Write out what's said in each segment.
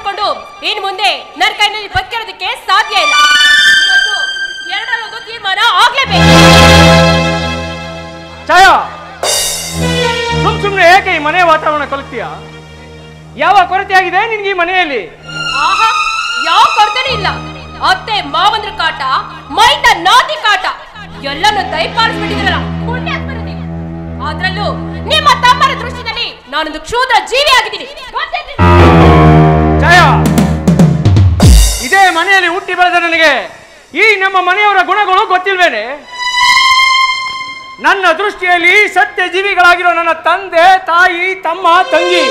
ಉಳಿಸ್ಕೊಂಡು ಇನ್ನು ಮುಂದೆ ನನ್ನ ಕೈನಲ್ಲಿ ಬದುಕಿರೋದಕ್ಕೆ ಸಾಧ್ಯ ಇಲ್ಲ. ಎರಡರಲ್ಲೊಂದು ತೀರ್ಮಾನ ಆಗ್ಲೇಬೇಕು. ಛಾಯಾ, ಸುಮ್ನೆ ಏಕೆ ಈ ಮನೆ ವಾತಾವರಣ ಕಲಿತೀಯ? ಯಾವ ಕೊರತೆ ಆಗಿದೆ ನಿನ್ಗೆ ಈ ಮನೆಯಲ್ಲಿ? ಆಹಾ, ಯಾವ ಕೊರತೆನೂ ಇಲ್ಲ. ಅತ್ತೆ ಮಾವಂದ್ರ ಕಾಟ, ಮೈದ ನಾತಿ ಕಾಟ ಎಲ್ಲನೂ ದಯಪಾಲಿಸ್ಬಿಟ್ಟಿದ್ರಲ್ಲ, ಅದ್ರಲ್ಲೂ ನಿಮ್ಮ ತಮ್ಮನ ದೃಷ್ಟಿಯಲ್ಲಿ ನಾನೊಂದು ಕ್ಷುದ್ರ ಜೀವಿ ಆಗಿದ್ದೀನಿ. ಛಾಯಾ, ಇದೇ ಮನೆಯಲ್ಲಿ ಹುಟ್ಟಿ ಬೆಳೆದ ನನಗೆ ಈ ನಮ್ಮ ಮನೆಯವರ ಗುಣಗಳು ಗೊತ್ತಿಲ್ವೇನೆ? ನನ್ನ ದೃಷ್ಟಿಯಲ್ಲಿ ಸತ್ಯ ಜೀವಿಗಳಾಗಿರೋ ನನ್ನ ತಂದೆ, ತಾಯಿ, ತಮ್ಮ, ತಂಗಿ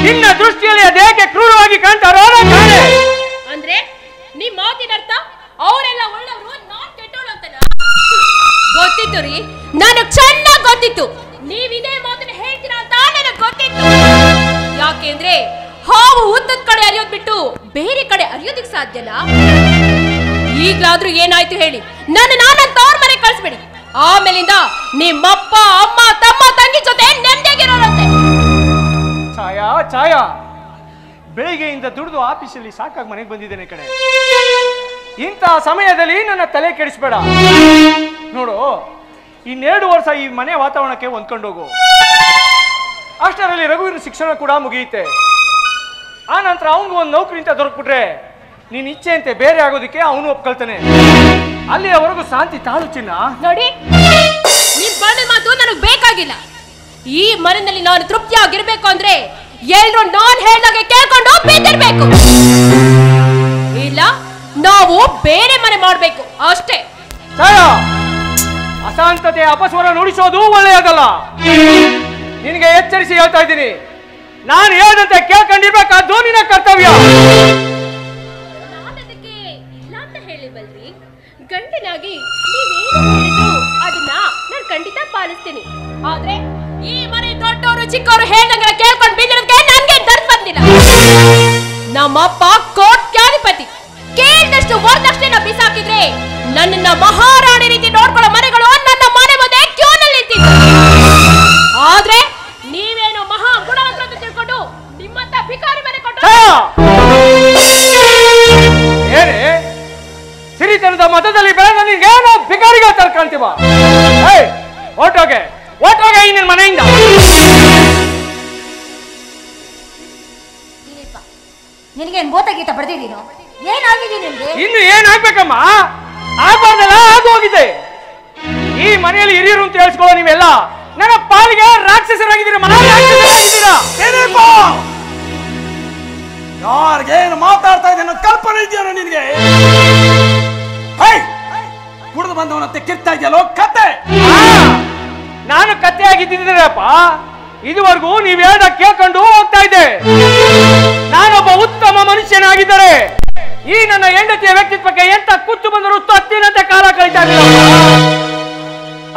ನಿನ್ನ ದೃಷ್ಟಿಯಲ್ಲಿ ಅದೇಕೆ ಕ್ರೂರವಾಗಿ ಕಾಣ್ತಾರೋ? ಅಂದ್ರೆ ನಿಮ್ ಮಾತಿನ ಅರ್ಥ ಅವರೆಲ್ಲ ಒಳ್ಳೆಯವರು, ನಾನ್ ಕೆಟ್ಟವಳು ಅಂತನಾ? ಗೊತ್ತಿತ್ತು ರೀ, ನನಗ್ ಚೆನ್ನಾಗಿ ಗೊತ್ತಿತ್ತು. ನೀವಿದೇ ಮಾತನ್ನ ಹೇಳ್ತೀರಾ ಅಂತ ನನಗ್ ಗೊತ್ತಿತ್ತು. ಯಾಕೆಂದ್ರೆ ಹಾವು ಉದ್ದದ ಕಡೆ ಅರಿಯೋದ್ ಬಿಟ್ಟು ಬೇರೆ ಕಡೆ ಅರಿಯೋದಕ್ಕೆ ಸಾಧ್ಯನಾ? ಈಗ್ಲಾದ್ರೂ ಏನಾಯ್ತು ಹೇಳಿ, ನನ್ನ ತವ್ರ ಮನೆ ಕಳಿಸ್ಬೇಡಿ. ಆಮೇಲಿಂದ ನಿಮ್ಮಪ್ಪ, ಅಮ್ಮ, ತಮ್ಮ, ತಂಗಿ ಜೊತೆ ನೆಮ್ಮದಿಯಾಗಿರೋರಂತೆ. ಛಾಯಾ, ಛಾಯಾ, ಬೆಳಿಗ್ಗೆಯಿಂದ ದುಡಿದು ಆಫೀಸಲ್ಲಿ ಸಾಕಾಗಿ ಮನೆಗೆ ಬಂದಿದ್ದೇನೆ ಕಣೆ. ಇಂತಹ ಸಮಯದಲ್ಲಿ ನನ್ನ ತಲೆ ಕೆಡಿಸ್ಬೇಡ. ನೋಡು, ಇನ್ನೆರಡು ವರ್ಷ ಈ ಮನೆ ವಾತಾವರಣಕ್ಕೆ ಹೊಂದ್ಕೊಂಡೋಗು. ಅಷ್ಟರಲ್ಲಿ ರಘುವಿನ ಶಿಕ್ಷಣ ಕೂಡ ಮುಗಿಯುತ್ತೆ. ಆ ನಂತರ ಅವನಿಗೆ ಒಂದು ನೌಕರಿ ಅಂತ ದೊರಕ್ಬಿಟ್ರೆ ನೀನ್ ಇಚ್ಛೆಯಂತೆ ಬೇರೆ ಆಗೋದಕ್ಕೆ ಅವನು ಒಪ್ಕೊಳ್ತಾನೆ. ಅಲ್ಲಿಯವರೆಗೂ ಶಾಂತಿ ತಾಳು ಚಿನ್ನ. ನೋಡಿ, ನಿಮ್ ಬಣ್ಣ ಮಾತು ನನಗ್ ಬೇಕಾಗಿಲ್ಲ. ಈ ಮನೆಯಲ್ಲಿ ನಾನು ತೃಪ್ತಿಯಾಗಿರ್ಬೇಕು ಅಂದ್ರೆ ಎಲ್ರು ನಾನ್ ಹೇಳ್ದಾಗೆ ಕೇಳ್ಕೊಂಡು ಬಿದ್ದಿರ್ಬೇಕು. ಇಲ್ಲ ನಾವು ಬೇರೆ ಮನೆ ಮಾಡ್ಬೇಕು ಅಷ್ಟೇ. ಅಶಾಂತತೆ ಅಪಸ್ವರ ನುಡಿಸೋದು ಒಳ್ಳೆಯದಲ್ಲ. ನಿನಗೆ ಎಚ್ಚರಿಸಿ ಹೇಳ್ತಾ ಇದ್ದೀನಿ, ನಾನು ಹೇಳ್ದಂತೆ ಕೇಳ್ಕೊಂಡಿರ್ಬೇಕಾದ್ದು ನಿನ್ನ ಕರ್ತವ್ಯ. ನಾನದಕ್ಕೆ ಇಲ್ಲ ಅಂತ ಹೇಳಿಲ್ವಲ್ರಿ? ಗಂಡನಾಗಿ ನೀವೇನು ಅದನ್ನ ನಾನು ಖಂಡಿತ ಪಾಲಿಸ್ತೀನಿ. ಆದ್ರೆ ಈ ಮನೆ ದೊಡ್ಡವರು ಚಿಕ್ಕವರು ಹೇಳ್ದಂಗೆಲ್ಲ ಕೇಳ್ಕೊಂಡು ಬಿದ್ದಿರೋದಕ್ಕೆ ನನ್ಗೆ ದರ್ದ್ ಬಂದಿಲ್ಲ. ನಮ್ಮಪ್ಪ ಕೋಟ್ಯಾಧಿಪತಿ, ಕೇಳಿದಷ್ಟು ವರದಕ್ಷಿಣೆ ಬಿಸಾಕಿದ್ರೆ ನನ್ನನ್ನ ಮಹಾರಾಣಿ ರೀತಿ ನೋಡ್ಕೊಳ್ಳೋ ಮನೆಗಳು ನನ್ನ ಮನೆ ಮುಂದೆ ಕ್ಯೂನಲ್ಲಿ ನಿಂತಿತ್ತು. ಆದ್ರೆ ನೀವೇನು ಮಹಾ ಗುಣವಂತರ ಅಂತ ತಿಳ್ಕೊಂಡು ನಿಮ್ಮಂತ ಭಿಕಾರಿ ಮನೆ ಕೊಟ್ಟು ಏನೇ ಸಿರಿತನದ ಮತದಲ್ಲಿ ಬೆಳೆದ ನಿನ್ಗೇನೋ ಭಿಕಾರಿಗ ತರ್ಕಂತೀವ? ಓಟೋಗೆ ಈ ನಿನ್ ಮನೆಯಿಂದ. ನಿನಗೇನ್ ಬೋತ ಗೀತ ಬಡ್ದಿದ್ದೀನೋ? ಏನಾಗಿದೆ ನಿನ್ಗೆ? ಇನ್ನು ಏನಾಗ್ಬೇಕಮ್ಮ? ಆಗ್ಬಾರ್ದಲ್ಲ, ಅದು ಹೋಗಿದೆ. ಈ ಮನೆಯಲ್ಲಿ ಹಿರಿಯರು ಅಂತ ಹೇಳ್ಸ್ಕೊಳ್ಳೋ ನೀವೆಲ್ಲ ನನ್ನ ಪಾಲಿಗೆ ರಾಕ್ಷಸರಾಗಿದ್ದೀರಾ, ಮಹಾರಾಕ್ಷಸರಾಗಿದ್ದೀರಾ. ಯಾರಿಗೇನು ಮಾತಾಡ್ತಾ ಇದ್ದೇನೆ ಕಲ್ಪನೆ ಇದೆಯೋ ನಿನಗೆ? ಕುಡಿದು ಬಂದವನಂತೆ ಕಿರ್ತಾ ಇದೆಯಲ್ಲೋ ಕತೆ. ನಾನು ಕತ್ತೆ ಆಗಿದ್ದಿದ್ದೀರಪ್ಪ. ಇದುವರೆಗೂ ನೀವ್ ಹೇಳ್ದ ಕೇಳ್ಕೊಂಡು ಹೋಗ್ತಾ ಇದ್ದೆ. ನಾನೊಬ್ಬ ಉತ್ತಮ ಮನುಷ್ಯನಾಗಿದ್ದರೆ ಈ ನನ್ನ ಹೆಂಡತಿಯ ವ್ಯಕ್ತಿತ್ವಕ್ಕೆ ಎಂತ ಕುತ್ತು ಬಂದರೂ ತತ್ತಿನಂತೆ ಕಾಲ ಕಳೀತಾ ಇದ್ದೀರಪ್ಪ.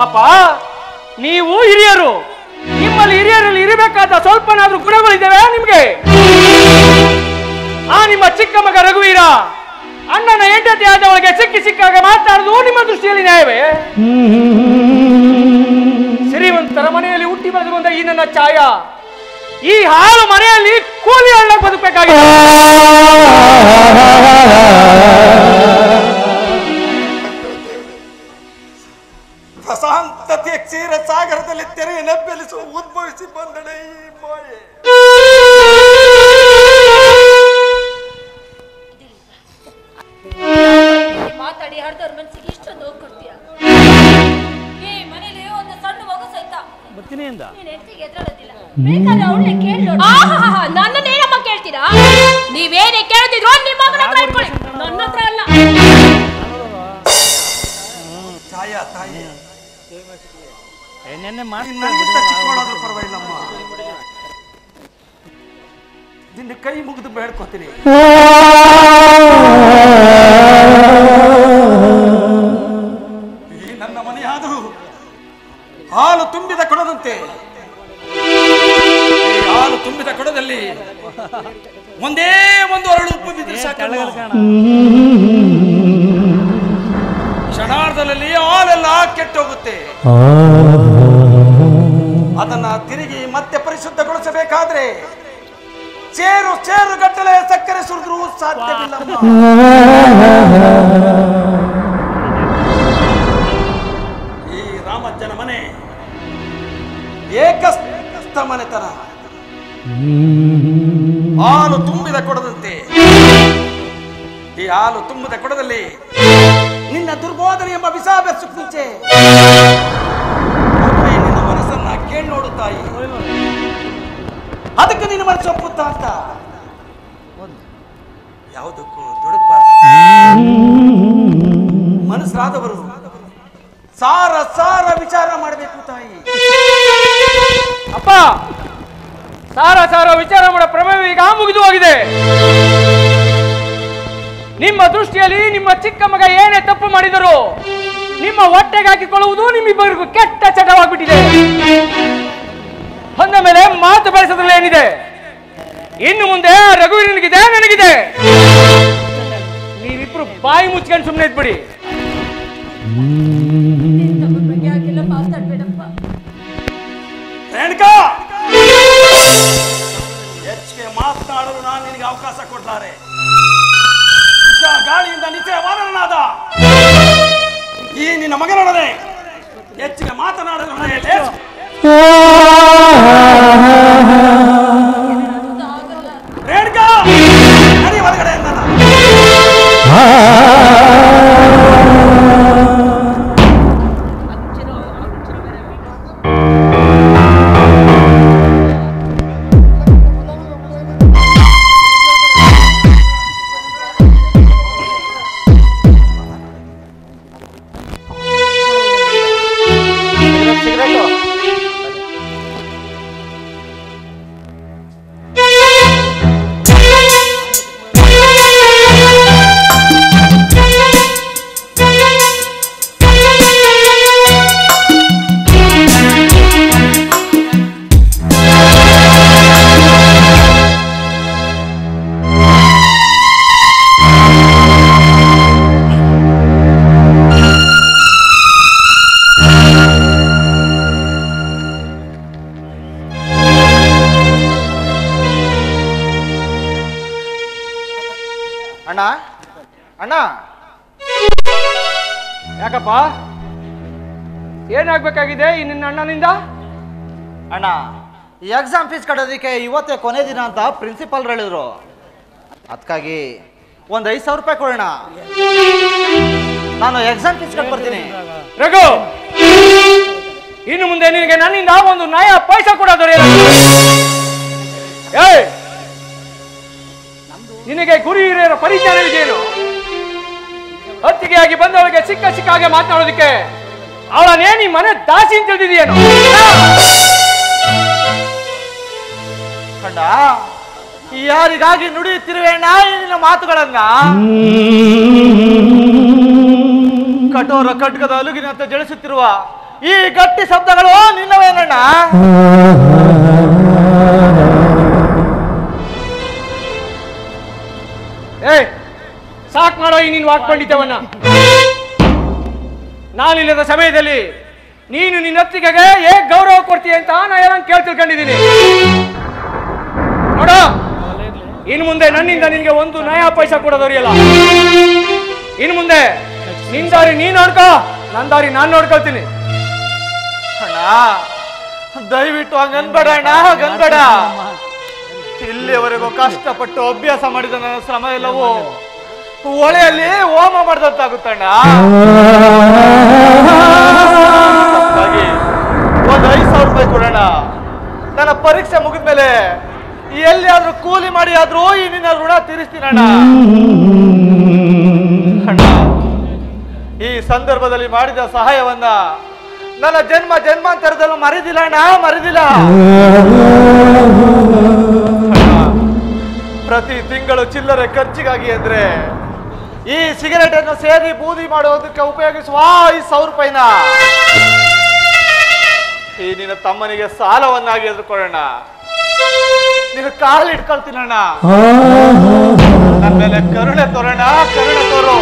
ಅಪ್ಪ, ನೀವು ಹಿರಿಯರು, ನಿಮ್ಮಲ್ಲಿ ಹಿರಿಯರಲ್ಲಿ ಇರಬೇಕಾದ ಸ್ವಲ್ಪನಾದ್ರೂ ಗುಣಗಳಿದ್ದಾವೆ ನಿಮ್ಗೆ? ಆ ನಿಮ್ಮ ಚಿಕ್ಕ ಮಗ ರಘುವೀರ ಅಣ್ಣನ ಹೆಂಡತಿ ಆದವಳಿಗೆ ಸಿಕ್ಕಾಗ ಮಾತಾಡುವುದು ನಿಮ್ಮ ದೃಷ್ಟಿಯಲ್ಲಿ ನ್ಯಾಯವೇ? ಶ್ರೀಮಂತರ ಮನೆಯಲ್ಲಿ ಹುಟ್ಟಿ ಬೆಳೆದುಕೊಂಡ ಈ ನನ್ನ ಛಾಯಾ ಈ ಹಾಳು ಮನೆಯಲ್ಲಿ ಕೂಲಿ ಹಳ್ಳ ಬದುಕಬೇಕಾಗಿದೆ. ಪ್ರಶಾಂತತೆಯ ಕ್ಷೀರ ಸಾಗರದಲ್ಲಿ ತೆರೆಯ ನೆಬ್ಬೆಲಿಸುವ ಉದ್ಭವಿಸಿ ಬಂದಡೆ ಈ ಮಾಯೆ. ಮಾತಾಡಿ ಹರಿದವ್ರ ಮನಸ್ಸಿಗೆ ಇಷ್ಟೊಂದು ನೋವು ಕೊಡ್ತೀಯ? ಈ ಮನೇಲಿ ಒಂದು ಸಣ್ಣ ಮಗು ಸಹಿತ ನನ್ನನ್ನೇನಮ್ಮ ಕೇಳ್ತೀರಾ? ನೀವೇನೇ ಕೇಳ್ತಿದ್ರು ನಿಮ್ಮ ಮಗನ ಹತ್ರ ಇಟ್ಕೊಳ್ಳಿ, ನನ್ನ ಹತ್ರ ಅಲ್ಲ. ಛಾಯಾ ತಾಯಿ ಚಿಕ್ಕವಳಾದ್ರೂ ಪರವಾಗಿಲ್ಲಮ್ಮ, ನಿನ್ನ ಕೈ ಮುಗಿದು ಬೇಡ್ಕೋತೀನಿ. ಈ ನನ್ನ ಮನೆಯಾದರೂ ಹಾಲು ತುಂಬಿದ ಕೊಡದಂತೆ, ಹಾಲು ತುಂಬಿದ ಕೊಡದಲ್ಲಿ ಒಂದೇ ಒಂದು ಅರಳು ಉಪ್ಪು ಬಿದ್ದರೆ ಸಾಕಲ್ಲ. ಕ್ಷಣಾರ್ಧದಲ್ಲಿ ಹಾಲೆಲ್ಲ ಕೆಟ್ಟೋಗುತ್ತೆ. ಅದನ್ನ ತಿರುಗಿ ಮತ್ತೆ ಪರಿಶುದ್ಧಗೊಳಿಸಬೇಕಾದ್ರೆ ಸೇರು ಸೇರು ಗಟ್ಟಲೆ ಸಕ್ಕರೆ ಸುರಿದ್ರೂ ಸಾಧ್ಯವಿಲ್ಲಮ್ಮ. ಈ ರಾಮಜ್ಜನ ಮನೆ ಏಕಸ್ಥ ಮನೆತನ, ಹಾಲು ತುಂಬಿದ ಕೊಡದಂತೆ. ಈ ಹಾಲು ತುಂಬಿದ ಕೊಡದಲ್ಲಿ ನಿನ್ನ ದುರ್ಬೋಧನೆ ಎಂಬ ವಿಷ ಬೆಚ್ಚಕ್ಕೆ ಮುಂಚೆ ನಿನ್ನ ಮನಸ್ಸನ್ನ ಕೇಳಿ ನೋಡುತ್ತಾಯಿ. ಅದಕ್ಕೆ ನಿನ್ನ ಮನಸ್ಸು ಒಪ್ಪುತ್ತಾ ಅಂತ ಯಾವುದಕ್ಕೂ ದುಡುಕ್ಬಾರ್ದು. ಮನಸ್ಸಾದವರು ಸಾರ ಸಾರ ವಿಚಾರ ಮಾಡಬೇಕು ತಾಯಿ. ಅಪ್ಪ, ಸಾರ ಸಾರ ವಿಚಾರ ಮಾಡೋ ಪ್ರಮೇಯ ಈಗ ಮುಗಿದು ಹೋಗಿದೆ. ನಿಮ್ಮ ದೃಷ್ಟಿಯಲ್ಲಿ ನಿಮ್ಮ ಚಿಕ್ಕ ಮಗ ಏನೇ ತಪ್ಪು ಮಾಡಿದರು ನಿಮ್ಮ ಹೊಟ್ಟೆಗೆ ಹಾಕಿಕೊಳ್ಳುವುದು ನಿಮ್ಮಿಬ್ಬರಿಗೂ ಕೆಟ್ಟ ಚಟವಾಗ್ಬಿಟ್ಟಿದೆ. ಅಂದ ಮೇಲೆ ಮಾತು ಬೆಳೆಸೋದ್ರಲ್ಲಿ ಏನಿದೆ? ಇನ್ನು ಮುಂದೆ ರಘುವೀರನಿಗಿದೆ, ನನಗಿದೆ. ನೀವಿಬ್ರು ಬಾಯಿ ಮುಚ್ಕೊಂಡು ಸುಮ್ಮನೆ ಇದ್ಬಿಡಿ. ಮಾತಾಡ್ಬೇಡಪ್ಪ. ರೇಣುಕಾ, ಹೆಚ್ಚಿಗೆ ಮಾತನಾಡಲು ನಾನು ನಿನಗೆ ಅವಕಾಶ ಕೊಡ್ತಾರೆ. ಗಾಳಿಯಿಂದ ನಿಶ್ಚಯವಾದನಾದ ಈ ನಿನ್ನ ಮಗನೊಡನೆ ಹೆಚ್ಚಿಗೆ ಮಾತನಾಡಲು ರೇಣುಕಾ, ನಡಿ ಹೊರಗಡೆ ಎಂದ. ಅಣ್ಣ, ಅಣ್ಣ, ಯಾಕಪ್ಪ? ಏನಾಗ್ಬೇಕಾಗಿದೆ ಈ ನಿನ್ನ ಅಣ್ಣನಿಂದ? ಅಣ್ಣ, ಈ ಎಕ್ಸಾಮ್ ಫೀಸ್ ಕಟ್ಟೋದಕ್ಕೆ ಇವತ್ತೇ ಕೊನೆ ದಿನ ಅಂತ ಪ್ರಿನ್ಸಿಪಾಲ್ ಹೇಳಿದ್ರು. ಅದಕ್ಕಾಗಿ ಒಂದು 5,000 ರೂಪಾಯಿ ಕೊಡೋಣ. ನಾನು ಎಕ್ಸಾಮ್ ಫೀಸ್ ಕಟ್ಬರ್ತೀನಿ. ರಘು, ಇನ್ನು ಮುಂದೆ ನಿನಗೆ ನನ್ನಿಂದ ಒಂದು ನಯ ಪೈಸಾ ಕೂಡ ದೊರೆಯಲ್ಲ. ಏಯ್, ನಿನಗೆ ಗುರಿ ಹಿರಿಯರ ಪರಿಚಯವಿದೆಯೇನು? ಹೊತ್ತಿಗೆಯಾಗಿ ಬಂದವಳಿಗೆ ಸಿಕ್ಕ ಸಿಕ್ಕ ಹಾಗೆ ಮಾತನಾಡೋದಕ್ಕೆ ಅವಳನ್ನೇ ನೀ ಮನೆ ದಾಸಿ ಅಂತ ತಿಳಿದಿದೆಯೇನು? ಕಂಡ, ಯಾರಿಗಾಗಿ ನುಡಿಯುತ್ತಿರುವೇಣ ನಿನ್ನ ಮಾತುಗಳನ್ನ? ಕಠೋರ ಖಡ್ಗದ ಅಲುಗಿನಂತೆ ಜಳಿಸುತ್ತಿರುವ ಈ ಗಟ್ಟಿ ಶಬ್ದಗಳು ನಿನ್ನವೇನಣ್ಣ? ಏಯ್, ಸಾಕ್ ಮಾಡೋ ಈ ನೀನು ವಾಕ್ಪಂಡಿತವನ್ನ. ನಾನಿಲ್ಲದ ಸಮಯದಲ್ಲಿ ನೀನು ನಿನ್ನ ಅತ್ತಿಗೆಗೆ ಹೇಗೆ ಗೌರವ ಕೊಡ್ತೀಯ ಅಂತ ನಾ ಎಲ್ಲ ಕೇಳಿ ತಿಳ್ಕೊಂಡಿದ್ದೀನಿ. ನೋಡ, ಇನ್ನು ಮುಂದೆ ನನ್ನಿಂದ ನಿನಗೆ ಒಂದು ನಯಾ ಪೈಸಾ ಕೂಡ ದೊರೆಯಲ್ಲ. ಇನ್ನು ಮುಂದೆ ನಿನ್ ದಾರಿ ನೀನ್ ನೋಡ್ಕೋ, ನನ್ನ ದಾರಿ ನಾನು ನೋಡ್ಕೊಳ್ತೀನಿ. ಅಣ್ಣ, ದಯವಿಟ್ಟು ಹಂಗನ್ಬೇಡ ಅಣ್ಣ, ಹಂಗನ್ಬೇಡ. ಇಲ್ಲಿಯವರೆಗೂ ಕಷ್ಟಪಟ್ಟು ಅಭ್ಯಾಸ ಮಾಡಿದ ನನ್ನ ಶ್ರಮ ಎಲ್ಲವೂ ಹೊಳೆಯಲ್ಲಿ ಹೋಮ ಮಾಡ್ದಂತಾಗುತ್ತಣ್ಣ. ಒಂದು 5,000 ರೂಪಾಯಿ ಕೊಡೋಣ. ನನ್ನ ಪರೀಕ್ಷೆ ಮುಗಿದ್ಮೇಲೆ ಎಲ್ಲಿಯಾದ್ರೂ ಕೂಲಿ ಮಾಡಿ ಆದ್ರೂ ಈ ನಿನ್ನ ಋಣ ತೀರಿಸ್ತೀನಣ್ಣ. ಅಣ್ಣ, ಈ ಸಂದರ್ಭದಲ್ಲಿ ಮಾಡಿದ ಸಹಾಯವನ್ನ ನನ್ನ ಜನ್ಮ ಜನ್ಮಾಂತರದಲ್ಲೂ ಮರಿದಿಲ್ಲ ಅಣ್ಣ, ಮರಿದಿಲ್ಲ. ಪ್ರತಿ ತಿಂಗಳು ಚಿಲ್ಲರೆ ಖರ್ಚಿಗಾಗಿ ಅಂದ್ರೆ ಈ ಸಿಗರೇಟ್ ಅನ್ನು ಸೇದಿ ಬೂದಿ ಮಾಡೋದಕ್ಕೆ ಉಪಯೋಗಿಸುವ 5,000 ರೂಪಾಯಿನ ಈ ನಿನ್ನ ತಮ್ಮನಿಗೆ ಸಾಲವನ್ನಾಗಿ ಎದುರ್ಕೊಳ್ಳೋಣ. ನೀನು ಕಾಲು ಇಟ್ಕೊಳ್ತೀನಣ್ಣ. ನನ್ನ ಮೇಲೆ ಕರುಣೆ ತೋರೋಣ, ಕರುಣೆ ತೋರು.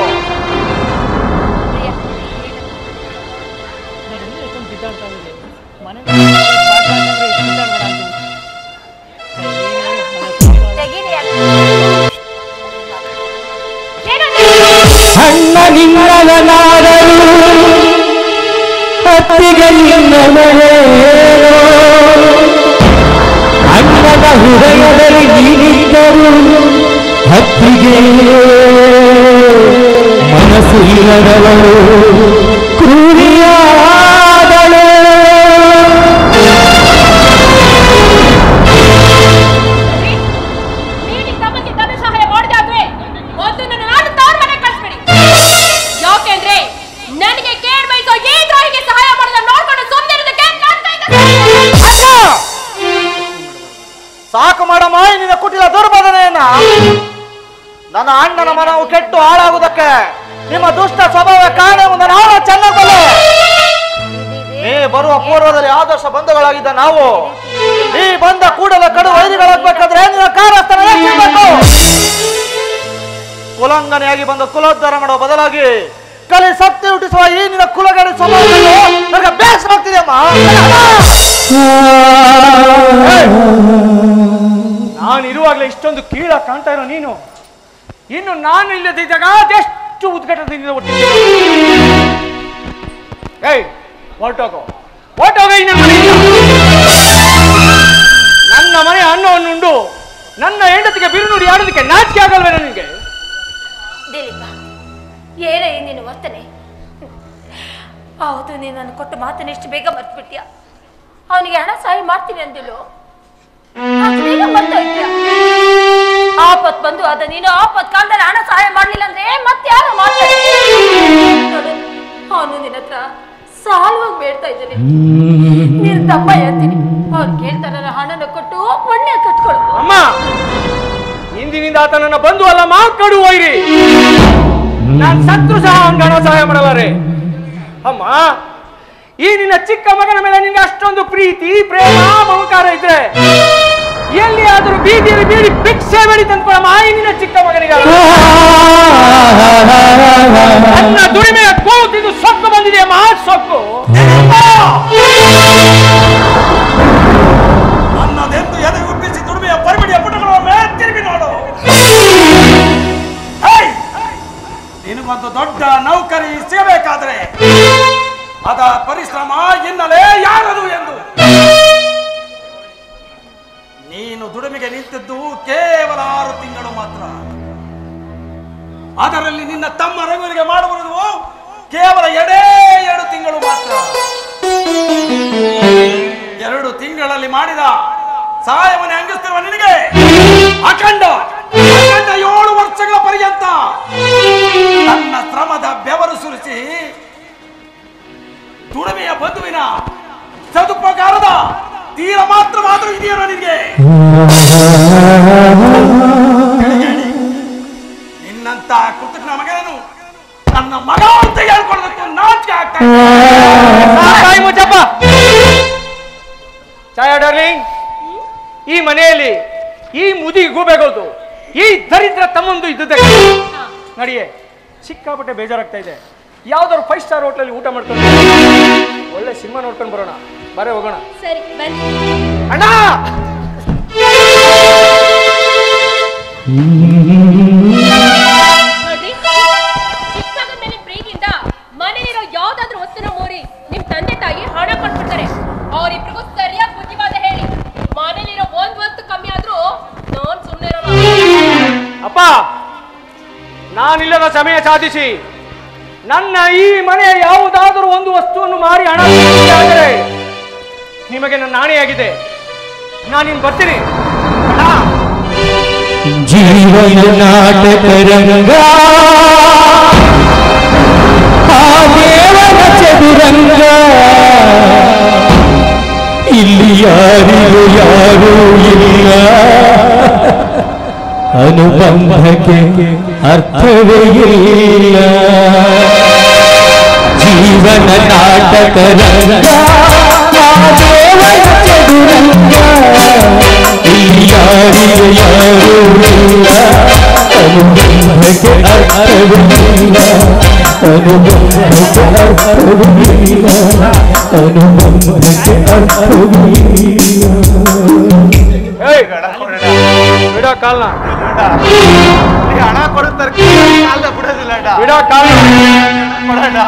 ನಿನ್ನವನಾದರೂ ಅತ್ತಿಗೆ ನಿನ್ನವನೇನೋ ಅಣ್ಣನ ಹೃದಯದಲ್ಲಿ ನೀನಿದ್ದರು ಹತ್ತಿಗೆ ಮನಸ್ಸು ಇಲ್ಲದವಳು ಕ್ರೂರಿಯಾದಳು. ಯಾಕೆಂದ್ರೆ ನನಗೆ ಕೇಳ್ ಬಯಸೋ ಈ ದ್ರೋಹಿಗೆ ಸಹಾಯ ಮಾಡಿದ ನೋಡ್ಕೊಂಡು ಸುಮ್ಮನಿರೋದಕ್ಕೆ ಸಾಕು ಮಾಡಮ್ಮ ನಿನ್ನ ಕುಟಿಲ ದುರ್ಬೋಧನೆಯನ್ನ. ನನ್ನ ಅಣ್ಣನ ಮನವು ಕೆಟ್ಟು ಹಾಳಾಗುವುದಕ್ಕೆ ನಿಮ್ಮ ದುಷ್ಟ ಸ್ವಭಾವ ಕಾರಣವನ್ನು ನಾವು ಚೆನ್ನಾಗಿ ಬಲ್ಲ. ನೀ ಬರುವ ಪೂರ್ವದಲ್ಲಿ ಆದರ್ಶ ಬಂಧುಗಳಾಗಿದ್ದ ನಾವು ಈ ಬಂದ ಕೂಡಲೇ ಕಡು ವೈರಿಗಳಾಗಬೇಕಾದ್ರೆ ನಿನ್ನ ಕಾರ್ಯಸ್ಥಾನ ಬೇಕು. ಕುಲಂಗನೆಯಾಗಿ ಬಂದ ಕುಲೋದ್ಧಾರ ಮಾಡುವ ಬದಲಾಗಿ ಕಲಿ ಸತ್ಯ ಹುಟ್ಟಿಸುವ ಈ ನಿನ್ನ ಕುಲಗಡೆ ಸ್ವಭಾವವನ್ನು ನನಗೆ ಬೇಸರಾಗ್ತಿದೆ ಅಮ್ಮ. ನಾನಿರುವಾಗಲೇ ಇಷ್ಟೊಂದು ಕೀಳ ಕಾಣ್ತಾ ಇರೋ ನೀನು ಇನ್ನು ನಾನು ಇಲ್ಲದಿದ್ದಾಗ ಅದೆಷ್ಟು ಉದ್ಘಾಟನೆಯಿಂದ ಒಟ್ಟಿಗೆ ಹೊರಟೋಗೋ ಈ ನನ್ನ ಮನೆಯಿಂದ. ನನ್ನ ಮನೆ ಅನ್ನವನ್ನುಂಡು ನನ್ನ ಹೆಂಡತಿಗೆ ಬಿರುನುಡಿ ಆಡೋದಕ್ಕೆ ನಾಚಿಕೆ ಆಗಲ್ವೇ ನನಗೆ? ದಿಲೀಪ, ಏನೇ ನೀನು ವರ್ತನೆ? ಹೌದು, ನೀನು ನಾನು ಕೊಟ್ಟ ಮಾತನ್ನ ಎಷ್ಟು ಬೇಗ ಮರ್ತ್ಬಿಟ್ಯ. ಅವನಿಗೆ ಹಣ ಸಹಾಯ ಮಾಡ್ತೀನಿ ಅಂದಿಲ್ಲ, ಆಪತ್ ಬಂದು ಅದ ನೀನು ಆಪತ್ ಕಾಲದಲ್ಲಿ ಹಣ ಸಹಾಯ ಮಾಡ್ಲಿಲ್ಲ ಅಂದ್ರೆ ಮತ್ತೆ ಯಾರು ಮಾಡ್ತಾರೆ? ಅವನು ನಿನ್ನ ಹತ್ರ ಸಾಲವಾಗಿ ಬೇಡ್ತಾ ಇದ್ದಾನೆ. ನೀನು ತಮ್ಮ ಹೇಳ್ತೀನಿ, ಅವ್ರು ಕೇಳ್ತಾರ ಹಣನ ಕೊಟ್ಟು ಪುಣ್ಯ ಕಟ್ಕೊಳ್ಳು. ಅಮ್ಮ, ಇಂದಿನಿಂದ ಆತ ನನ್ನ ಬಂಧು ಅಲ್ಲ, ಮಾತಾಡು ವೈರಿ. ನಾನು ಸತ್ರು ಸಹ ಹಣ ಸಹಾಯ ಮಾಡಲಾರೆ. ಅಮ್ಮ, ಈ ನಿನ್ನ ಚಿಕ್ಕ ಮಗನ ಮೇಲೆ ನಿನ್ಗೆ ಅಷ್ಟೊಂದು ಪ್ರೀತಿ ಪ್ರೇಮ ಮಮಕಾರ ಇದ್ರೆ ಎಲ್ಲಿಯಾದರೂ ಬೀದಿಯಲ್ಲಿ ಬೀಡಿ ಭಿಕ್ಷೆ ಬೇಡಿ ತಂದ್ಕೊಳಮ್ಮ ಈ ನಿನ್ನ ಚಿಕ್ಕ ಮಗನಿಗೆ. ನನ್ನ ದುಡಿಮೆಯ ಕೂತಿದ್ದು ಸೊಕ್ಕು ಬಂದಿದೆ ಅಮ್ಮ, ಸೊಕ್ಕು. ನನ್ನದೆಂದು ಎದೆ ಉಬ್ಬಿಸಿ ದುಡಿಮೆಯ ಪರಿಮಿಡಿಯ ಪುಟಗಳ ತಿರುಗಿ ನೋಡು. ನಿನಗೊಂದು ದೊಡ್ಡ ನೌಕರಿ ಸಿಗಬೇಕಾದ್ರೆ ಅದ ಪರಿಶ್ರಮ ಹಿನ್ನೆಲೆ ಯಾರದು ಎಂದು ನೀನು ದುಡಿಮೆಗೆ ನಿಂತಿದ್ದು ಕೇವಲ 6 ತಿಂಗಳು ಮಾತ್ರ. ಅದರಲ್ಲಿ ನಿನ್ನ ತಮ್ಮ ರಘುವಿಗೆ ಮಾಡುವುದು ಕೇವಲ 2 ತಿಂಗಳು ಮಾತ್ರ. 2 ತಿಂಗಳಲ್ಲಿ ಮಾಡಿದ ಸಹಾಯವನ್ನು ಅಂಗಿಸ್ತಿರುವ ನಿನಗೆ ಅಖಂಡ 7 ವರ್ಷಗಳ ಪರ್ಯಂತ ತನ್ನ ಶ್ರಮದ ಬೆವರು ಸುರಿಸಿ ದುಡಿಮೆಯ ಬಂಧುವಿನ ಸದುಪಕಾರದ ತೀರ ಮಾತ್ರವಾದರೂ ಇದೆಯೋ ನಿನಗೆ? ನಿನ್ನಂತ ಕೃತಜ್ಞ ಮಗನನ್ನು ನನ್ನ ಮಗ ಅಂತ ಹೇಳ್ಕೊಳ್ಳೋದಕ್ಕೆ ನಾಚಿಕೆ ಆಗ್ತಾ ಮುಚ್ಚಪ್ಪ. ಛಾಯಾ ಡಾರ್ಲಿಂಗ್, ಈ ಮನೆಯಲ್ಲಿ ಈ ಮುದಿ ಗೂಬೆಗೋದು ಈ ದರಿದ್ರ ತಮ್ಮಂದು ಇದ್ದದಕ್ಕೆ ನಡಿಯೇ ಸಿಕ್ಕಾಪಟ್ಟೆ ಬೇಜಾರಾಗ್ತಾ ಇದೆ. ಯಾವ್ದಾದ್ರು 5 ಸ್ಟಾರ್ ಹೋಟ್ಲಲ್ಲಿ ಊಟ ಮಾಡ್ಕೊಂಡು ಒಳ್ಳೆ ಸಿನಿಮಾ ನೋಡ್ಕೊಂಡು ಬರೋಣ. ಬರೇ ಹೋಗೋಣ. ಸರಿ ಬನ್ನಿ ಅಣ್ಣ. ನೋಡ್ರಿ, ಚಿಕ್ಕಮಗನ ಮೇಲೆ ಪ್ರೀತಿಯಿಂದ ಮನೆಯಲ್ಲಿರೋ ಯಾವ್ದಾದ್ರು ವಸ್ತುನ ಮೋರಿ ನಿಮ್ ತಂದೆ ತಾಯಿ ಹಣ ಕೊಟ್ಬಿಡ್ತಾರೆ. ಅವರಿಬ್ರಿಗೂ ಸರಿಯಾಗಿ ಬುದ್ಧಿವಾದ ಹೇಳಿ. ಮನೇಲಿರೋ ಒಂದ್ ವಸ್ತು ಕಮ್ಮಿ ಆದ್ರೂ ನಾನ್ ಸುಮ್ಮನೆ ಇರೋಲ್ಲ. ಅಪ್ಪ, ನಾನಿಲ್ಲದ ಸಮಯ ಸಾಧಿಸಿ ನನ್ನ ಈ ಮನೆಯ ಯಾವುದಾದರೂ ಒಂದು ವಸ್ತುವನ್ನು ಮಾರಿ ಹಣ ಆದರೆ ನಿಮಗೆ ನನ್ನ ನಾಣಿಯಾಗಿದೆ. ನಾನಿನ್ ಬರ್ತೀನಿ. ಜೀವನ ನಾಟಕ ರಂಗ, ಆ ದೇವನ ಚದುರಂಗ, ಇಲ್ಲಿ ಯಾರಿಗೂ ಯಾರೂ ಇಲ್ಲ, ಅನುಬಂಧಕ್ಕೆ ಅರ್ಥವೇ ಇಲ್ಲ. ಜೀವನ ನಾಟಕ ರಂಗ, ಆ ದೇವನ ಚದುರಂಗ, ಇಲ್ಲಿ ಯಾರಿಗೂ ಯಾರೂ ಇಲ್ಲ, ಅನುಬಂಧಕ್ಕೆ ಅರ್ಥವಿಲ್ಲ, ಅನುಬಂಧಕ್ಕೆ ಅರ್ಥವಿಲ್ಲ, ಅನುಬಂಧಕ್ಕೆ ಅರ್ಥವಿಲ್ಲ. ಬಿಡೋ ಕಾಲ್ನ ಹಣ ಕೊಡುತ್ತಾರೆ, ಕಾಲ ಬಿಡೋದಿಲ್ಲ. ಬಿಡೋ ಕಾಲ ಬಿಡಲ್ಲ ನನ್ನ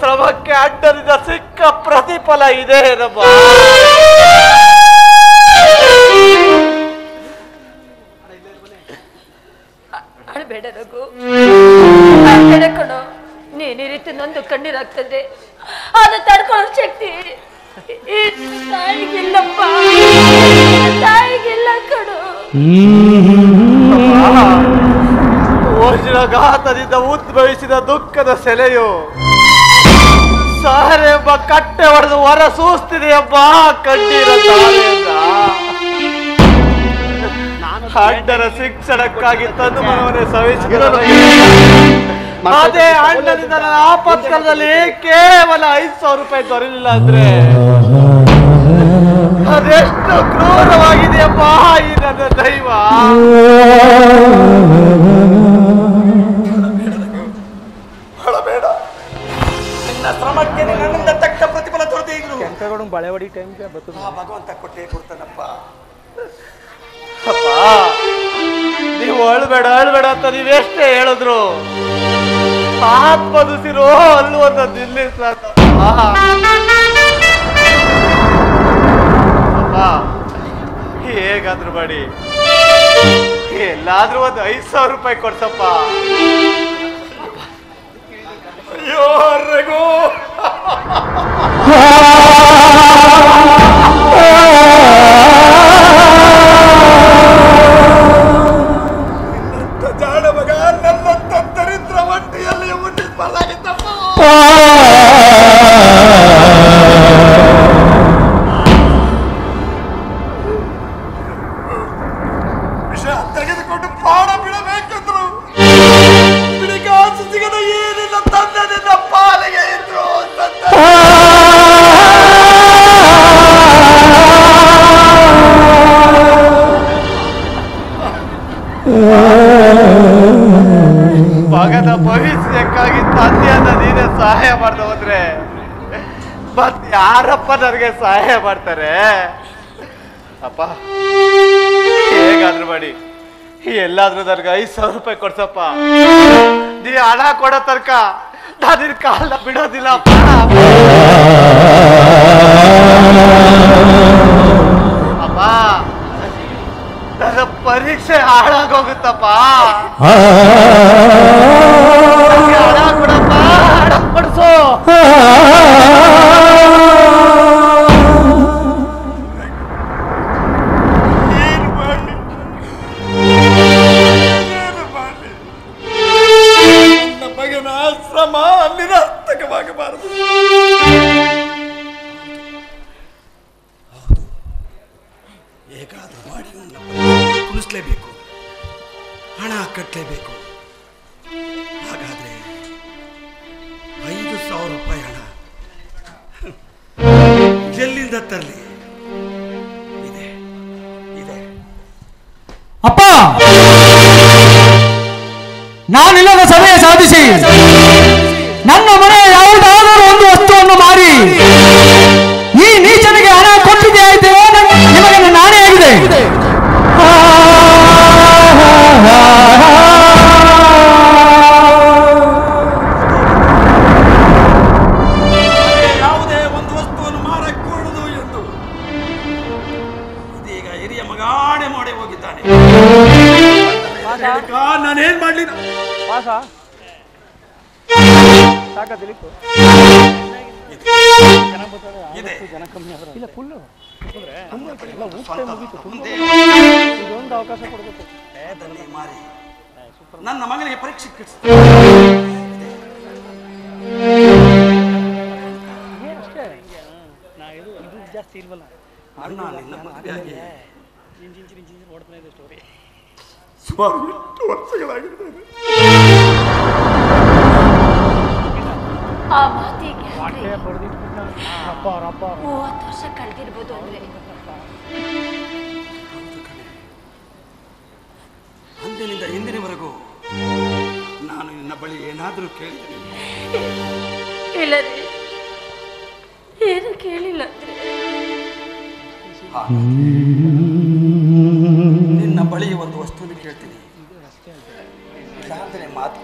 ಶ್ರಮಕ್ಕೆ ಅಡ್ಡದಿಂದ ಸಿಕ್ಕ ಪ್ರತಿಫಲ ಇದೆ ನಮ್ಮ ಅಳ್ಬೇಡ ರಘು, ಅಳ್ಬೇಡ ಕಣೋ. ನೀನ್ ಈ ರೀತಿ ನೊಂದು ಕಣ್ಣೀರಾಗ್ತದೆ, ಅದು ತಡ್ಕೊಳ್ಳೋ ಶಕ್ತಿ ಈ ತಾಯಿಗಿಲ್ಲಪ್ಪ, ತಾಯಿಗಿಲ್ಲ ಕಣೋ. ವಜ್ರಘಾತದಿಂದ ಉದ್ಭವಿಸಿದ ದುಃಖದ ಸೆಲೆಯು ಸಾರೆ ಎಂಬ ಕಟ್ಟೆ ಹೊಡೆದು ಹೊರ ಸೂಸ್ತಿದೆ ಎಂಬ ಕಣ್ಣೀರ ತಾರೆಯಿಂದ ಅಣ್ಣನ ಶಿಕ್ಷಣಕ್ಕಾಗಿ ತನ್ನ ಮನವನ್ನೇ ಸವಿಸಿದರು. ಅದೇ ಅಣ್ಣನಿಂದ ನನ್ನ ಆಪತ್ಕಾಲದಲ್ಲಿ ಕೇವಲ 5,000 ರೂಪಾಯಿ ದೊರೆಯಲಿಲ್ಲ ಅಂದ್ರೆ ಅದೆಷ್ಟು ಕ್ರೂರವಾಗಿದೆಯಪ್ಪ ಈ ನನ್ನ ದೈವ. ಬೇಡ, ನಿನ್ನ ಶ್ರಮಕ್ಕೆ ನನ್ನಿಂದ ತಕ್ಕ ಪ್ರತಿಫಲ ದೊರೆತೇ ಇದ್ರು ಬಳೆ ಹೊಡಿ ಟೈಮ್ಗೆ ಭಗವಂತ ಕೊಟ್ಟೇ ಕೊಡ್ತಾನಪ್ಪ. ಅಪ್ಪ, ನೀವು ಅಳ್ಬೇಡ ಅಳ್ಬೇಡ ಅಂತ ನೀವೆಷ್ಟೇ ಹೇಳಿದ್ರು ಆತ್ಮದುಸಿರೋ ಅಲ್ಲುವಂಥದ್ದು ಇಲ್ಲಿ ಅಪ್ಪ, ಹೇಗಾದ್ರು ಮಾಡಿ ಎಲ್ಲಾದ್ರೂ ಒಂದು 5,000 ರೂಪಾಯಿ ಕೊಡ್ಸಪ್ಪ. ಅಯ್ಯೋ ರಘು, ಜಾಣ ಮಗ ನನ್ನಂತ ದರಿದ್ರ ಒಂಟಿಯಲ್ಲಿ ಮುಟ್ಟಿಸಬಾರ್ದಾಗಿತ್ತಪ್ಪ. ವಿಷ ತೆಗೆದುಕೊಂಡು ಪ್ರಾಣ ಬಿಡಬೇಕೆಂದ್ರು ಬಿಡಿಗಾಸು ಸಿಗದ ಏನಿಲ್ಲ ತಂದೆ ನಿನ್ನ ಪಾಲಿಗೆ ಇದ್ರು ಮಗನ ಭವಿಷ್ಯಕ್ಕಾಗಿ ತಂದೆಯನ್ನ ನೀನೇ ಸಹಾಯ ಮಾಡ್ದ ಹೋದ್ರೆ ಮತ್ತೆ ಯಾರಪ್ಪ ನನಗೆ ಸಹಾಯ ಮಾಡ್ತಾರೆ? ಅಪ್ಪ, ಹೇಗಾದ್ರು ಮಾಡಿ ಎಲ್ಲಾದ್ರೂ ನನಗೆ 5,000 ರೂಪಾಯಿ ಕೊಡ್ಸಪ್ಪ. ನೀ ಹಣ ಕೊಡೋ ತನಕ ನಾನು ಕಾಲ ಬಿಡೋದಿಲ್ಲಪ್ಪ. ಅಪ್ಪ, ನನ್ನ ಪರೀಕ್ಷೆ ಹಾಳಾಗೋಗುತ್ತಪ್ಪ. ಹಣ ಕೊಡಪ್ಪ, ಹಣ ಕೊಡ್ಸು. ಏನು ಮಾಡಿ ನನ್ನ ಮಗನ ಶ್ರಮ ನಿರರ್ಥಕವಾಗಬಾರದು. ಹೌದು, ಹೇಗಾದ್ರೂ ಮಾಡಿ ಕುಣಿಸ್ಲೇಬೇಕು, ಹಣ ಕಟ್ಟಲೇಬೇಕು. ಹಾಗಾದ್ರೆ 5,000 ರೂಪಾಯಿ ಹಣ ಎಲ್ಲಿಂದ ತರಲಿ? ಇದೆ ಇದೆ. ಅಪ್ಪ, ನಾನಿಲ್ಲದ ಸಮಯ ಸಾಧಿಸಿ ನನ್ನ ಮನೆ ಯಾವುದಾದರೂ ಒಂದು ವಸ್ತುವನ್ನು ಮಾರಿ ಈ ನೀಚನಿಗೆ ಹಣ ಕೊಟ್ಟಿದೆ ಆಯ್ತು, ನಿಮಗೆ ನಾನೇ ಆಗಿದೆ. ಯಾವುದೇ ಒಂದು ವಸ್ತುವನ್ನು ಮಾರಕೂಡದು ಎಂದು ಇದೀಗ ಹಿರಿಯ ಮಗಾಣೆ ಮಾಡಿ ಹೋಗಿದ್ದಾನೆ. ನಾನೇನ್ ಮಾಡ್ಲಿ? ಅವಕಾಶ ಕೊಡಬೇಕು. ಮಾರಿ ನನ್ನ ಮಗನಿಗೆ ಪರೀಕ್ಷೆ ಜಾಸ್ತಿ ಇಲ್ವಲ್ಲ. ಸುಮಾರು 8 ವರ್ಷಗಳಾಗಿರ್ತದೆ. ಆ ಮಾತಿಗೆ 30 ವರ್ಷ ಕಳೆದಿರ್ಬೋದು ಅಂದ್ರೆ ಅಂದಿನಿಂದ ಇಂದಿನವರೆಗೂ ನಾನು ನಿನ್ನ ಬಳಿ ಏನಾದರೂ ಕೇಳಿದೆ? ಇಲ್ಲ ರೀ, ಏನು ಕೇಳಿಲ್ಲ. ನಿನ್ನ ಬಳಿ ಒಂದು ವಸ್ತುವನ್ನು ಕೇಳ್ತೀನಿ, ಇಲ್ಲಾಂದ್ರೆ ಮಾತು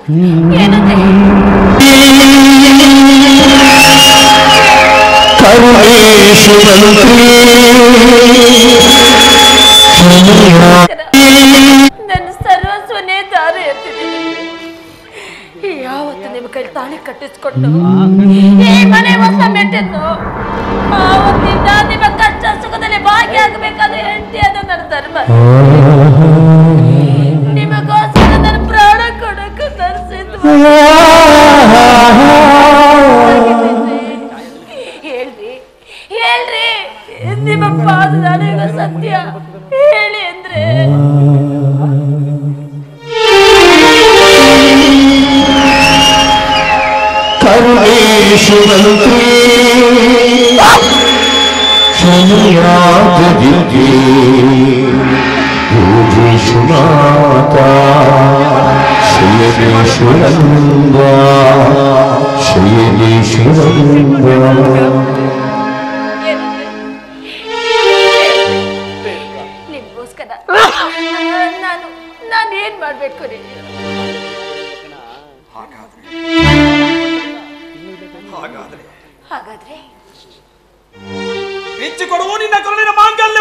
ನನ್ನ ಸರ್ವಸ್ವನೇ ದಾರಿ ಎತ್ತಿದ್ದೀನಿ. ಯಾವತ್ತು ನಿಮ್ಮ ಕೈ ತಾಳಿ ಕಟ್ಟಿಸ್ಕೊಟ್ಟು ಈ ಮನೆ ಹೊಸ ಮೆಟ್ಟಿದ್ದು ಆವತ್ತಿಂದ ನಿಮ್ಮ ಕಷ್ಟ ಸುಖದಲ್ಲಿ ಭಾಗಿಯಾಗಬೇಕಾದ್ರೆ ಹೆಂಡತಿ ಅದು ನನ್ನ ಧರ್ಮ. ನಿಮಗೋಸ್ಕರ ನನ್ನ ಪ್ರಾಣ ಕೊಡಕ್ಕೆ ತರಿಸಿದ್ದು. ಹೇಳ್ರಿ ಹೇಳ್ರಿ, ನಿಮ್ಮ ಪಾದದಾಡಿಗ ಸತ್ಯ ಹೇಳಿ ಅಂದ್ರೆ ಕರುಣೇಶ್ವರಂತ್ರಿ ಕ್ಷಮಿಯಾಗದಿಗೆ ಭೂಜೇಶ್ವರಾತ ಶ್ರೀಯೇಶ್ವರಂಗ ಶ್ರೀಯೇಶ್ವರಂಗ ನಿಮ್ಗೋಸ್ಕರ ನಾನು ಏನ್ ಮಾಡ್ಬೇಕು ರೀ? ಹಾಗಾದ್ರೆ ಬಿಚ್ಚಿ ಕೊಡುವ ನಿನ್ನ ಕರುಣಿನ ಮಾಂಗಲ್ಯ.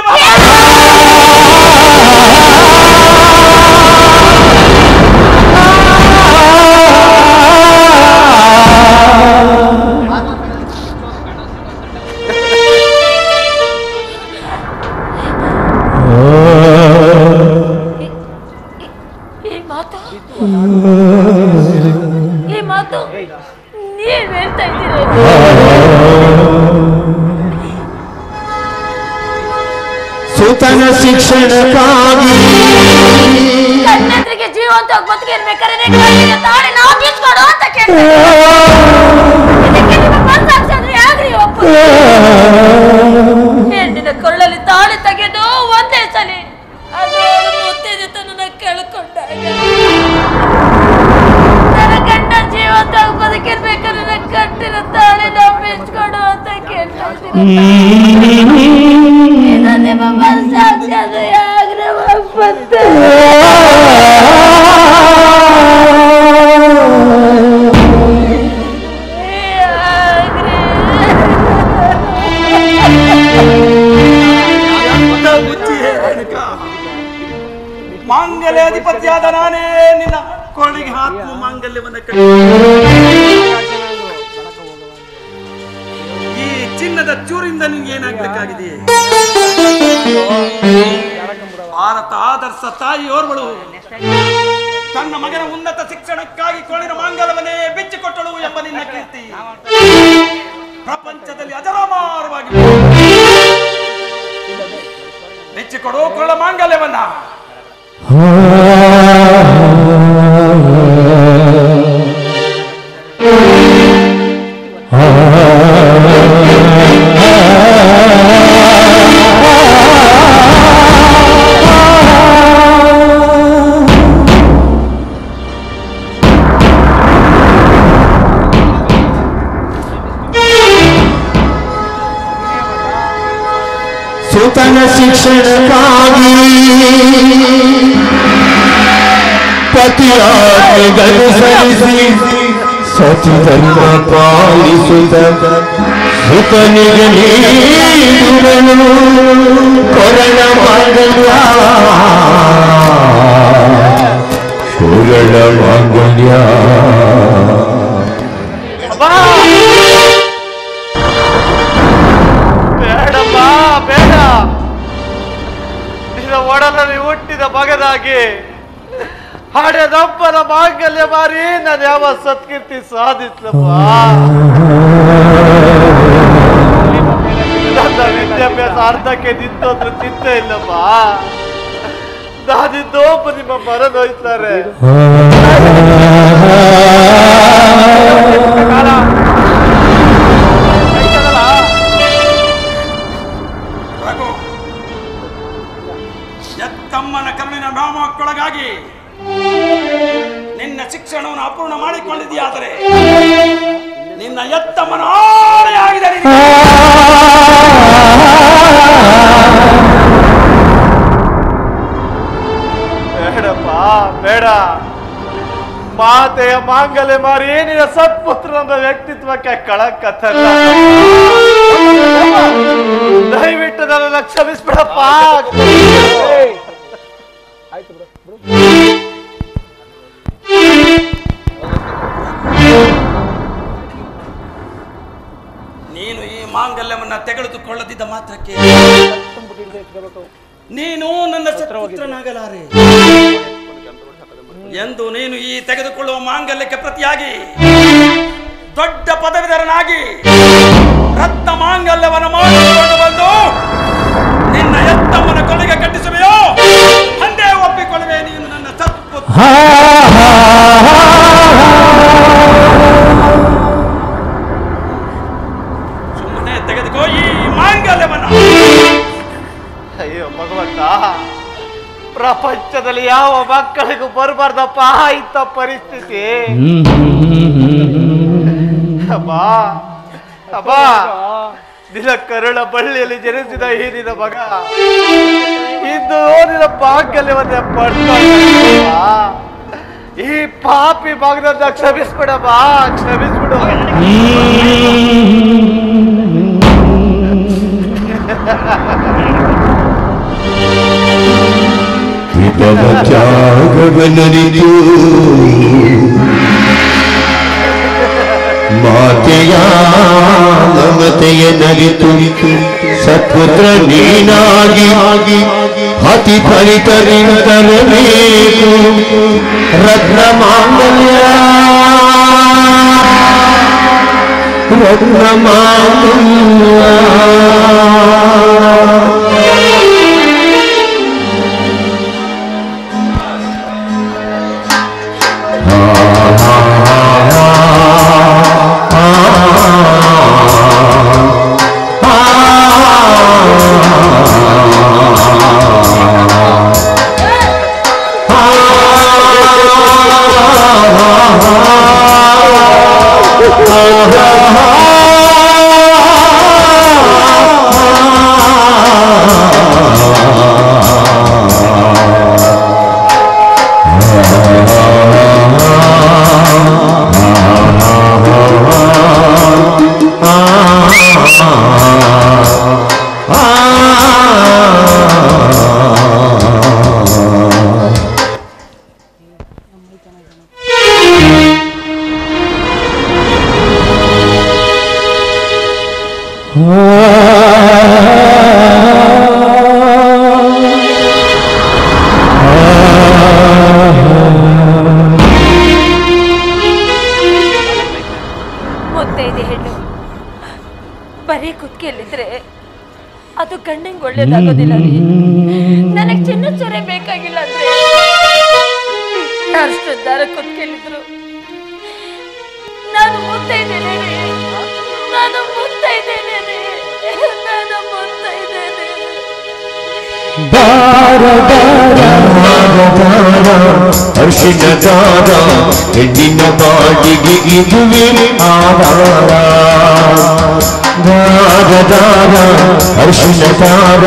ಈ ಮಾತು ನೀವ್ ಹೇಳ್ತಾ ಇದ್ದೀರ? ಸುತನ ಶಿಕ್ಷಣಕ್ಕಾಗಿ ಕಣ್ಣೆದ್ರಿಗೆ ಜೀವಂತ ಬದುಕಿರ್ಬೇಕಾದ್ರೆ ತಾಳಿ ನಾವು ಬೀಸ್ಕೊಡು ಅಂತ ಕೇಳ್ತಾರೆ. ಆಗ್ರಿ ಒಪ್ಪ. ಹೆಣ್ಣಿನ ಕೊಳ್ಳಲ್ಲಿ ತಾಳಿ ತೆಗೆದು ಒಂದೇ ಸಲ ಅದು ಮುತ್ತಿದ ತನ್ನ ಕೇಳ್ಕೊಂಡಾಗ ನನ್ನ ಗಂಡ ಜೀವಂತ ಬದುಕಿರ್ಬೇಕಾದ್ರೆ ನನ್ನ ಕಟ್ಟಿನ ತಾಳಿ ನಾವು ಬೀಸ್ಕೊಡು ಅಂತ ಕೇಳ್ತಾ ಇದ್ದೀನಿ. ನಿಮ್ಮ ಮನಸ್ಸಾಕ್ಷಿ ಅದು ಆಗ್ರೆ ಒಪ್ಪತ್ತೆ. ಮಾಂಗಲ್ಯಾಧಿಪತಿಯಾದ ನಾನೇ ನಿನ್ನ ಕೋಳಿಗೆ ಆತ್ಮ ಮಾಂಗಲ್ಯವನ್ನು ಈ ಚಿನ್ನದ ಚೂರಿಂದ ನಿನ್ಗೆ ಏನಾಗಬೇಕಾಗಿದೆ? ಭಾರತ ಆದರ್ಶ ತಾಯಿಯೋರ್ವಳು ತನ್ನ ಮಗನ ಉನ್ನತ ಶಿಕ್ಷಣಕ್ಕಾಗಿ ಕೋಳಿನ ಮಾಂಗಲ್ಯವನ್ನೇ ಬಿಚ್ಚಿಕೊಟ್ಟಳು ಎಂಬ ನಿನ್ನ ಕೀರ್ತಿ ಪ್ರಪಂಚದಲ್ಲಿ ಅಜರಾಮಾರವಾಗಿ. ಬಿಚ್ಚಿಕೊಡು ಕೋಳ ಮಾಂಗಲ್ಯವನ್ನ. ಸುತನ ಶಿಕ್ಷಣಕ್ಕಾಗಿ ಪತಿಯಾಜ್ಞೆಗನುಸರಿಸಿ ಸತಿಧರ್ಮ ಪಾಲಿಸುತ್ತ ಸುತನಿಗೆ ನೀಡುವನು ಕೊರಳ ಮಾಂಗಲ್ಯ ಕೊರಳ ಮಾಂಗಲ್ಯ. ಬೇಡಪ್ಪ ಬೇಡ, ನಿನ್ನ ಒಡಲಲ್ಲಿ ಹುಟ್ಟಿದ ಮಗನಾಗಿ ಹಡೆದಪ್ಪನ ಮಾಂಗಲ್ಯ ಮಾರಿ ನಾನು ಯಾವ ಸತ್ಕೀರ್ತಿ ಸಾಧಿಸ್ಲಪ್ಪ. ನನ್ನ ವಿದ್ಯಾಭ್ಯಾಸ ಅರ್ಧಕ್ಕೆ ನಿಂತೋದ್ರೆ ಚಿಂತೆ ಇಲ್ಲಪ್ಪ. ನಾನಿದ್ದೊಬ್ಬ ನಿಮ್ಮ ಮರ ನೋಯ್ತಾರೆ. ನಿನ್ನ ಶಿಕ್ಷಣವನ್ನು ಅಪೂರ್ಣ ಮಾಡಿಕೊಂಡಿದೆಯಾದರೆ ನಿನ್ನ ಎತ್ತಮ್ಮನ ಆಣೆಯಾಗಿದೆ. ಬೇಡಪ್ಪ ಬೇಡ. ಮಾತೆಯ ಮಾಂಗಲ್ಯ ಮಾರಿ ನಿನ್ನ ಸತ್ಪುತ್ರನ ವ್ಯಕ್ತಿತ್ವಕ್ಕೆ ಕಳಂಕ ತಲ್ಲ. ದಯವಿಟ್ಟು ನನ್ನನ್ನು ಕ್ಷಮಿಸ್ಬಿಡಪ್ಪ. ನೀನು ಈ ಮಾಂಗಲ್ಯವನ್ನ ತೆಗೆದುಕೊಳ್ಳದಿದ್ದ ಮಾತ್ರಕ್ಕೆ ನೀನು ನನ್ನ ಸತ್ಪುತ್ರನಾಗಲಾರೆ ಎಂದು ನೀನು ಈ ತೆಗೆದುಕೊಳ್ಳುವ ಮಾಂಗಲ್ಯಕ್ಕೆ ಪ್ರತಿಯಾಗಿ ದೊಡ್ಡ ಪದವೀಧರನಾಗಿ ರತ್ನ ಮಾಂಗಲ್ಯವನ್ನು ಮಾಡಿಕೊಂಡು ಬಂದು ನಿನ್ನ ಎತ್ತಮ್ಮನ ಕೊನೆಗೆ ಕಟ್ಟಿಸುವೆಯೋ ಅಂದೇ ಒಪ್ಪಿಕೊಳ್ಳುವೆ ನೀನು ನನ್ನ ಸತ್ಪುತ್ರ. ಸುಮ್ಮನೆ ತೆಗೆದುಕೋ ಈ ಮಾಂಗಲ್ಯವನ್ನ. ಅಯ್ಯೋ ಭಗವಂತ, ಪ್ರಪಂಚದಲ್ಲಿ ಯಾವ ಮಕ್ಕಳಿಗೂ ಬರಬಾರ್ದಪ್ಪ ಇಂಥ ಪರಿಸ್ಥಿತಿ. ಅಬ್ಬ ಅಬ್ಬ, ನಿನ್ನ ಕರುಳ ಬಳ್ಳಿಯಲ್ಲಿ ಜನಿಸಿದ ಈ ನಿನ್ನ ಮಗ ಇಂದು ನಿನ್ನ ಮಾಂಗಲ್ಯವನ್ನೇ ಪಡ್ಕೊಂಡ. ಈ ಪಾಪಿ ಮಗನನ್ನ ಕ್ಷಮಿಸ್ಬಿಡಮ್ಮ, ಕ್ಷಮಿಸ್ಬಿಡು. ವಿಪದ ತ್ಯಾಗವನರಿತು ಮಾತೆಯ ಮಮತೆಯ ನರಿತು ಸತ್ಪುತ್ರ ನೀನಾಗಿ ಅತಿ ಫಲಿತರಿಂದರಬೇಕು ರತ್ನ ಮಾಂಗಲ್ಯ ರತ್ನ ಮಾಂಗಲ್ಯ. ಮುತ್ತೈದೆ ಹೆಣ್ಣು ಬರೀ ಕುತ್ತಿಗೆಯಲ್ಲಿದ್ರೆ ಅದು ಗಂಡಂಗೆ ಒಳ್ಳೇದಾಗೋದಿಲ್ಲ ರೀ. ನನಗೆ ಚಿನ್ನ ಚೊರೆ ಬೇಕಾಗಿಲ್ಲ ಅಂದ್ರೆ ಅಷ್ಟು ದಾರ ಕುತ್ತಿಗೆಯಲ್ಲಿದ್ರು ನಾನು ಮುತ್ತೈದೇನೆ ರೀ, ನಾನು ಮುತ್ತೈದೇನೆ ರೀ, ನಾನು ಮುತ್ತೈದೇನೆ. ಅರ್ಶಿನ ದಾರ ಹೆಣ್ಣಿನ ಬಾಡಿಗೆ ಇದುವೆ ಆಧಾರ. ದಾರ ದಾರ ಅರ್ಶಿನ ದಾರ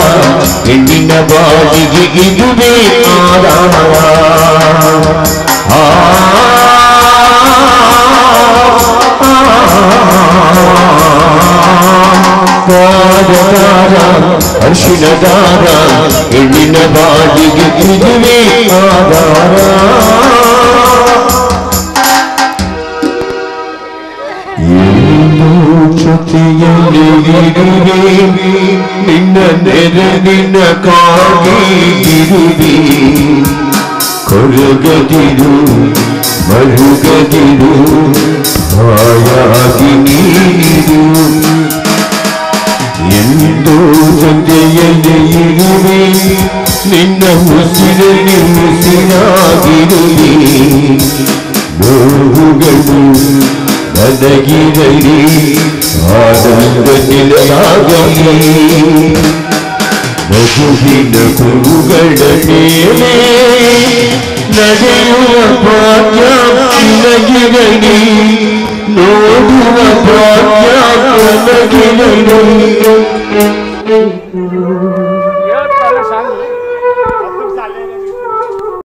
ಹೆಣ್ಣಿನ ಬಾಡಿಗೆ ಇದುವೆ ಆಧಾರ. ಅರ್ಶಿನ ದಾರ ಹೆಣ್ಣಿನ ಬಾಡಿಗೆ ಇದುವೆ ಆಧಾರ. ಏನು ಜೊತೆಯಲ್ಲಿ ಇರುವೆ ನಿನ್ನ ನೆರಳಿನ ಕಾಗಿರುವೆ. ಕೊರಗದಿರು ಮರುಗದಿರು ಹಾಯಾಗಿ ನೀರು. ಎಂದೋ ಜೊತೆಯಲ್ಲಿ ಇರುವೆ ನಿನ್ನ ಉಸಿರಲ್ಲಿ ಉಸಿರಾಗಿರುವೆ. ನೋವುಗಳು ನನಗಿರಲಿ ಆನಂದ ನಿಲಯಾಗಲಿ. ನಗುವಿನ ಹೂಗಳ ಮೇಲೆ ನಡೆಯುವ ಭಾಗ್ಯ ನನಗಿರಲಿ ನೋಡುವ ಭಾಗ್ಯ ನನಗಿರಲಿ